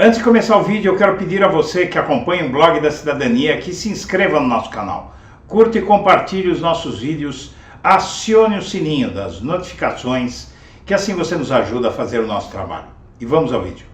Antes de começar o vídeo, eu quero pedir a você que acompanha o Blog da Cidadania que se inscreva no nosso canal, curta e compartilhe os nossos vídeos, acione o sininho das notificações, que assim você nos ajuda a fazer o nosso trabalho. E vamos ao vídeo.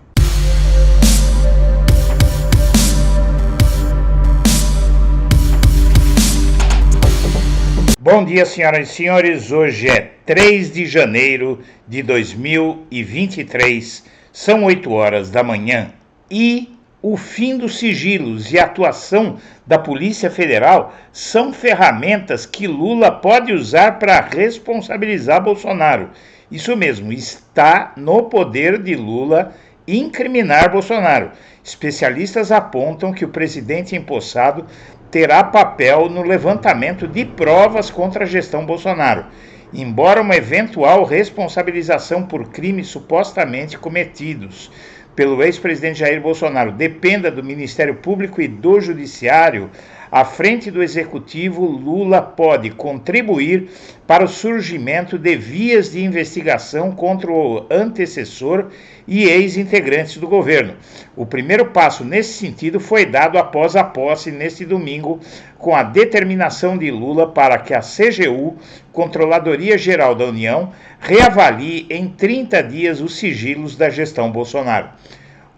Bom dia, senhoras e senhores. Hoje é 3 de janeiro de 2023, são 8 horas da manhã e o fim dos sigilos e a atuação da Polícia Federal são ferramentas que Lula pode usar para responsabilizar Bolsonaro. Isso mesmo, está no poder de Lula incriminar Bolsonaro. Especialistas apontam que o presidente empossado terá papel no levantamento de provas contra a gestão Bolsonaro, embora uma eventual responsabilização por crimes supostamente cometidos pelo ex-presidente Jair Bolsonaro dependa do Ministério Público e do Judiciário. À frente do Executivo, Lula pode contribuir para o surgimento de vias de investigação contra o antecessor e ex-integrantes do governo. O primeiro passo nesse sentido foi dado após a posse neste domingo, com a determinação de Lula para que a CGU, Controladoria Geral da União, reavalie em 30 dias os sigilos da gestão Bolsonaro.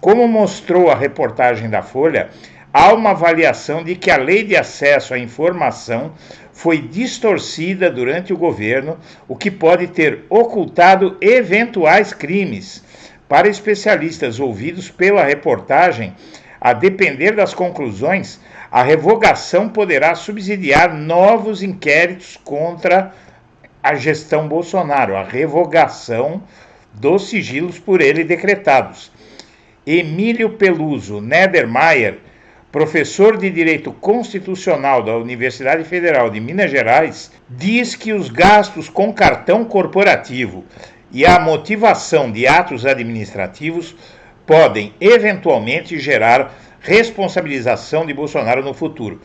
Como mostrou a reportagem da Folha, há uma avaliação de que a lei de acesso à informação foi distorcida durante o governo, o que pode ter ocultado eventuais crimes. Para especialistas ouvidos pela reportagem, a depender das conclusões, a revogação poderá subsidiar novos inquéritos contra a gestão Bolsonaro, a revogação dos sigilos por ele decretados. Emílio Peluso Nedermayer, professor de Direito Constitucional da Universidade Federal de Minas Gerais, diz que os gastos com cartão corporativo e a motivação de atos administrativos podem eventualmente gerar responsabilização de Bolsonaro no futuro.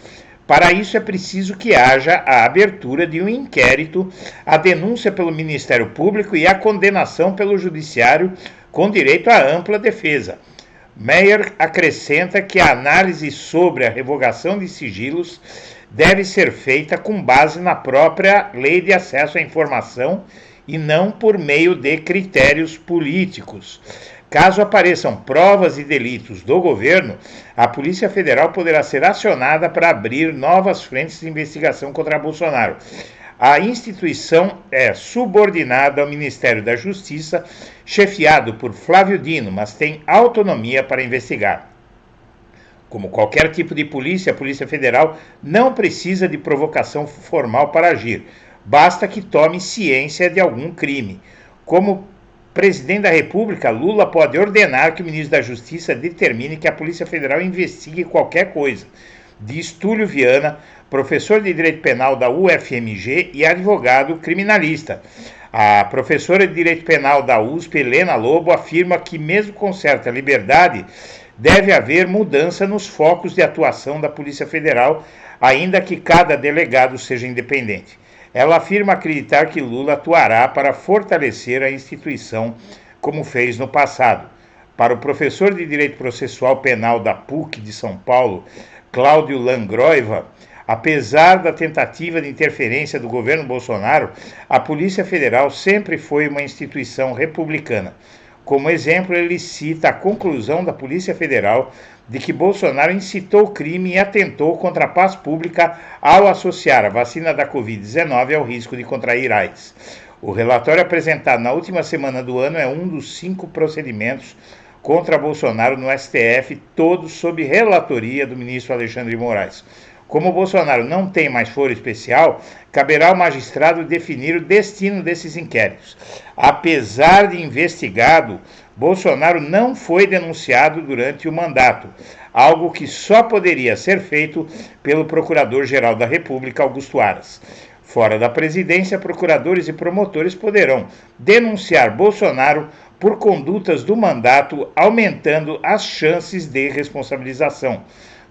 Para isso é preciso que haja a abertura de um inquérito, a denúncia pelo Ministério Público e a condenação pelo Judiciário com direito à ampla defesa. Meyer acrescenta que a análise sobre a revogação de sigilos deve ser feita com base na própria Lei de Acesso à Informação e não por meio de critérios políticos. Caso apareçam provas e delitos do governo, a Polícia Federal poderá ser acionada para abrir novas frentes de investigação contra Bolsonaro. A instituição é subordinada ao Ministério da Justiça, chefiado por Flávio Dino, mas tem autonomia para investigar. Como qualquer tipo de polícia, a Polícia Federal não precisa de provocação formal para agir. Basta que tome ciência de algum crime. Como presidente da República, Lula pode ordenar que o ministro da Justiça determine que a Polícia Federal investigue qualquer coisa. Diz Túlio Viana, professor de Direito Penal da UFMG e advogado criminalista. A professora de Direito Penal da USP, Helena Lobo, afirma que mesmo com certa liberdade, deve haver mudança nos focos de atuação da Polícia Federal, ainda que cada delegado seja independente. Ela afirma acreditar que Lula atuará para fortalecer a instituição, como fez no passado. Para o professor de Direito Processual Penal da PUC de São Paulo, Cláudio Langroiva, apesar da tentativa de interferência do governo Bolsonaro, a Polícia Federal sempre foi uma instituição republicana. Como exemplo, ele cita a conclusão da Polícia Federal de que Bolsonaro incitou o crime e atentou contra a paz pública ao associar a vacina da Covid-19 ao risco de contrair AIDS. O relatório apresentado na última semana do ano é um dos 5 procedimentos contra Bolsonaro no STF, todos sob relatoria do ministro Alexandre de Moraes. Como Bolsonaro não tem mais foro especial, caberá ao magistrado definir o destino desses inquéritos. Apesar de investigado, Bolsonaro não foi denunciado durante o mandato, algo que só poderia ser feito pelo Procurador-Geral da República, Augusto Aras. Fora da presidência, procuradores e promotores poderão denunciar Bolsonaro por condutas do mandato, aumentando as chances de responsabilização.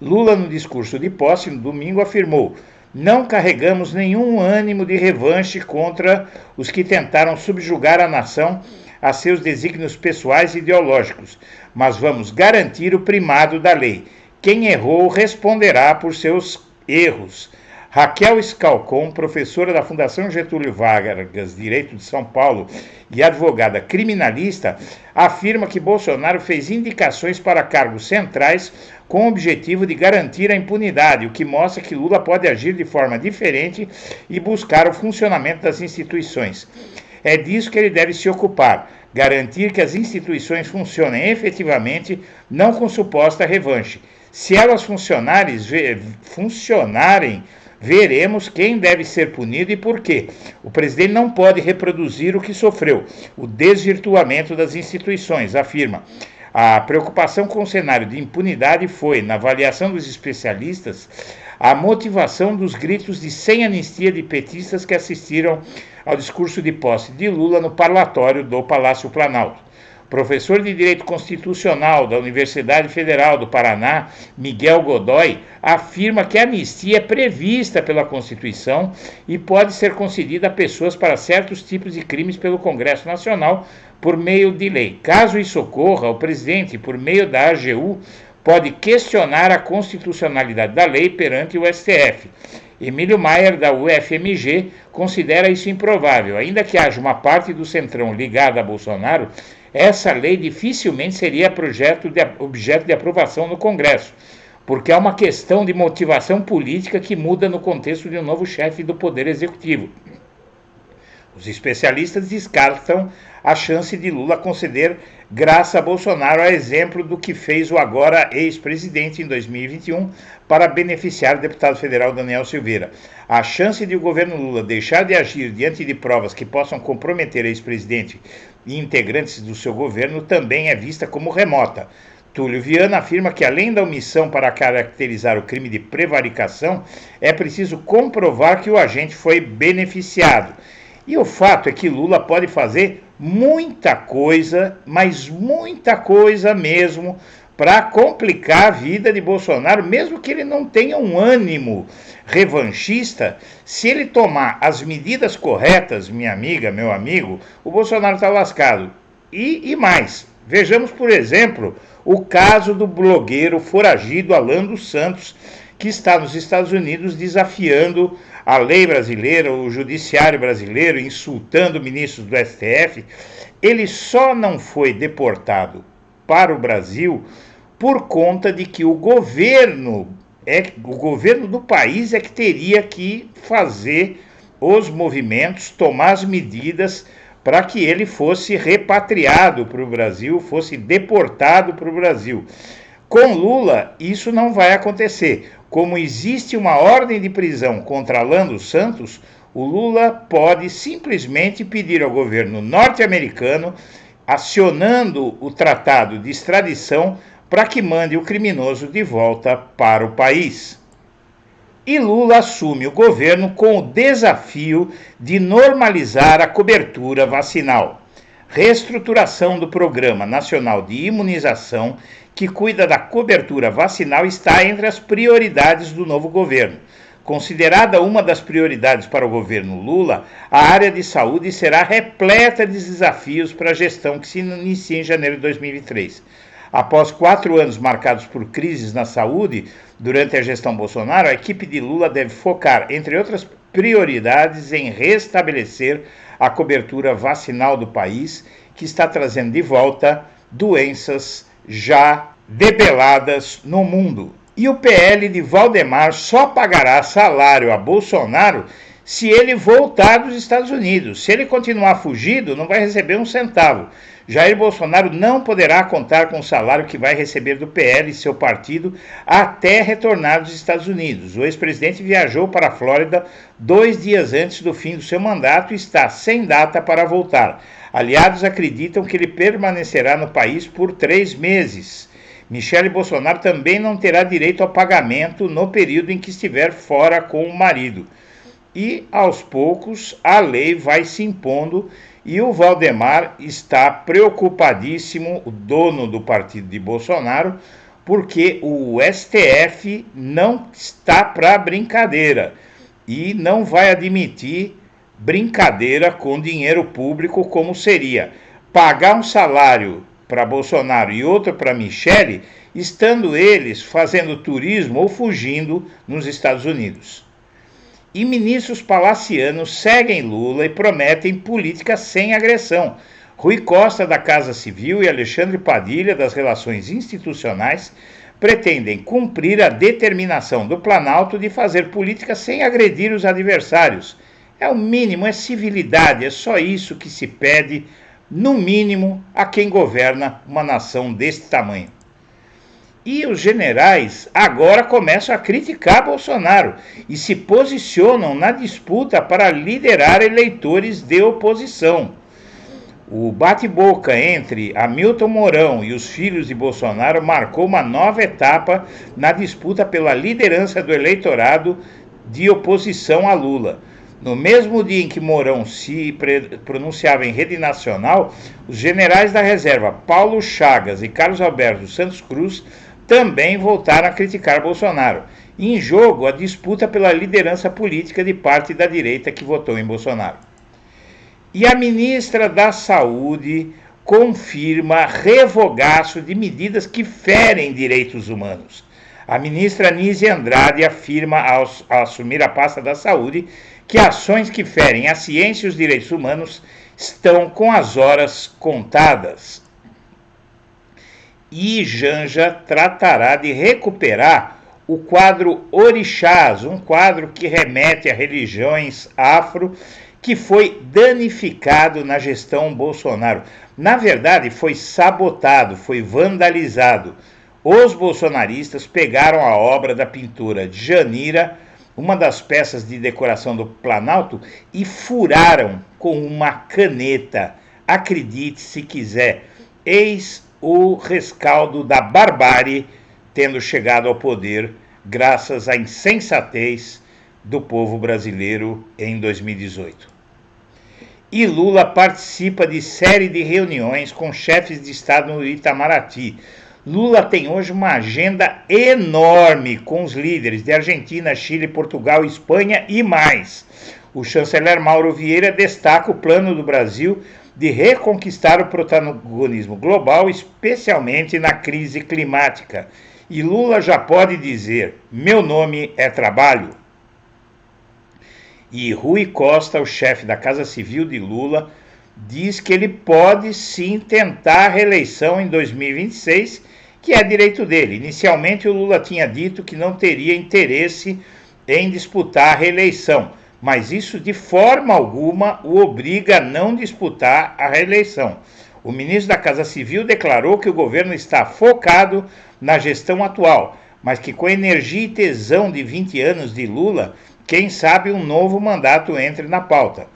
Lula, no discurso de posse no domingo, afirmou: Não carregamos nenhum ânimo de revanche contra os que tentaram subjugar a nação a seus desígnios pessoais e ideológicos, mas vamos garantir o primado da lei. Quem errou responderá por seus erros. Raquel Scalcon, professora da Fundação Getúlio Vargas, Direito de São Paulo e advogada criminalista, afirma que Bolsonaro fez indicações para cargos centrais com o objetivo de garantir a impunidade, o que mostra que Lula pode agir de forma diferente e buscar o funcionamento das instituições. É disso que ele deve se ocupar, garantir que as instituições funcionem efetivamente, não com suposta revanche. Se elas funcionarem, veremos quem deve ser punido e por quê. O presidente não pode reproduzir o que sofreu, o desvirtuamento das instituições, afirma. A preocupação com o cenário de impunidade foi, na avaliação dos especialistas, a motivação dos gritos de sem anistia de petistas que assistiram ao discurso de posse de Lula no parlatório do Palácio Planalto. Professor de Direito Constitucional da Universidade Federal do Paraná, Miguel Godoy, afirma que a anistia é prevista pela Constituição e pode ser concedida a pessoas para certos tipos de crimes pelo Congresso Nacional por meio de lei. Caso isso ocorra, o presidente, por meio da AGU, pode questionar a constitucionalidade da lei perante o STF. Emílio Maier, da UFMG, considera isso improvável. Ainda que haja uma parte do Centrão ligada a Bolsonaro, essa lei dificilmente seria objeto de aprovação no Congresso, porque é uma questão de motivação política que muda no contexto de um novo chefe do Poder Executivo. Os especialistas descartam a chance de Lula conceder graça a Bolsonaro, a exemplo do que fez o agora ex-presidente em 2021 para beneficiar o deputado federal Daniel Silveira. A chance de o governo Lula deixar de agir diante de provas que possam comprometer ex-presidente e integrantes do seu governo também é vista como remota. Túlio Viana afirma que, além da omissão para caracterizar o crime de prevaricação, é preciso comprovar que o agente foi beneficiado. E o fato é que Lula pode fazer muita coisa, mas muita coisa mesmo, para complicar a vida de Bolsonaro, mesmo que ele não tenha um ânimo revanchista. Se ele tomar as medidas corretas, minha amiga, meu amigo, o Bolsonaro está lascado. E mais, vejamos, por exemplo, o caso do blogueiro foragido Alan dos Santos, que está nos Estados Unidos desafiando a lei brasileira, o judiciário brasileiro, insultando ministros do STF. Ele só não foi deportado para o Brasil por conta de que o governo do país é que teria que fazer os movimentos, tomar as medidas para que ele fosse repatriado para o Brasil, fosse deportado para o Brasil. Com Lula, isso não vai acontecer. Como existe uma ordem de prisão contra Alan dos Santos, o Lula pode simplesmente pedir ao governo norte-americano, acionando o tratado de extradição, para que mande o criminoso de volta para o país. E Lula assume o governo com o desafio de normalizar a cobertura vacinal. Reestruturação do Programa Nacional de Imunização, que cuida da cobertura vacinal, está entre as prioridades do novo governo. Considerada uma das prioridades para o governo Lula, a área de saúde será repleta de desafios para a gestão que se inicia em janeiro de 2023. Após 4 anos marcados por crises na saúde, durante a gestão Bolsonaro, a equipe de Lula deve focar, entre outras prioridades, em restabelecer a cobertura vacinal do país, que está trazendo de volta doenças já debeladas no mundo. E o PL de Valdemar só pagará salário a Bolsonaro se ele voltar dos Estados Unidos. Se ele continuar fugido, não vai receber um centavo. Jair Bolsonaro não poderá contar com o salário que vai receber do PL e seu partido até retornar dos Estados Unidos. O ex-presidente viajou para a Flórida 2 dias antes do fim do seu mandato e está sem data para voltar. Aliados acreditam que ele permanecerá no país por 3 meses. Michele Bolsonaro também não terá direito ao pagamento no período em que estiver fora com o marido. E, aos poucos, a lei vai se impondo e o Valdemar está preocupadíssimo, o dono do partido de Bolsonaro, porque o STF não está para brincadeira e não vai admitir brincadeira com dinheiro público como seria. pagar um salário para Bolsonaro e outro para Michele, estando eles fazendo turismo ou fugindo nos Estados Unidos. E ministros palacianos seguem Lula e prometem política sem agressão. Rui Costa, da Casa Civil, e Alexandre Padilha, das Relações Institucionais, pretendem cumprir a determinação do Planalto de fazer política sem agredir os adversários. É o mínimo, é civilidade, é só isso que se pede, no mínimo, a quem governa uma nação desse tamanho. E os generais agora começam a criticar Bolsonaro e se posicionam na disputa para liderar eleitores de oposição. O bate-boca entre Hamilton Mourão e os filhos de Bolsonaro marcou uma nova etapa na disputa pela liderança do eleitorado de oposição a Lula. No mesmo dia em que Mourão se pronunciava em rede nacional, os generais da reserva Paulo Chagas e Carlos Alberto Santos Cruz também voltaram a criticar Bolsonaro. Em jogo, a disputa pela liderança política de parte da direita que votou em Bolsonaro. E a ministra da Saúde confirma revogaço de medidas que ferem direitos humanos. A ministra Anísia Andrade afirma, ao assumir a pasta da Saúde, que ações que ferem a ciência e os direitos humanos estão com as horas contadas. E Janja tratará de recuperar o quadro Orixás, um quadro que remete a religiões afro, que foi danificado na gestão Bolsonaro. Na verdade, foi sabotado, foi vandalizado. Os bolsonaristas pegaram a obra da pintora Djanira, uma das peças de decoração do Planalto, e furaram com uma caneta. Acredite se quiser, eis o rescaldo da barbárie tendo chegado ao poder graças à insensatez do povo brasileiro em 2018. E Lula participa de série de reuniões com chefes de Estado no Itamaraty. Lula tem hoje uma agenda enorme com os líderes de Argentina, Chile, Portugal, Espanha e mais. O chanceler Mauro Vieira destaca o plano do Brasil de reconquistar o protagonismo global, especialmente na crise climática. E Lula já pode dizer: meu nome é trabalho. E Rui Costa, o chefe da Casa Civil de Lula, diz que ele pode sim tentar a reeleição em 2026, que é direito dele. Inicialmente o Lula tinha dito que não teria interesse em disputar a reeleição, mas isso de forma alguma o obriga a não disputar a reeleição. O ministro da Casa Civil declarou que o governo está focado na gestão atual, mas que com a energia e tesão de 20 anos de Lula, quem sabe um novo mandato entre na pauta.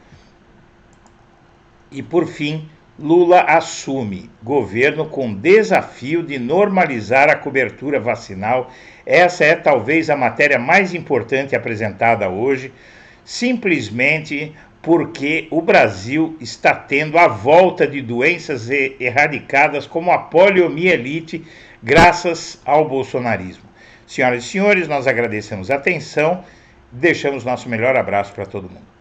E por fim, Lula assume governo com desafio de normalizar a cobertura vacinal. Essa é talvez a matéria mais importante apresentada hoje, simplesmente porque o Brasil está tendo a volta de doenças erradicadas como a poliomielite, graças ao bolsonarismo. Senhoras e senhores, nós agradecemos a atenção, deixamos nosso melhor abraço para todo mundo.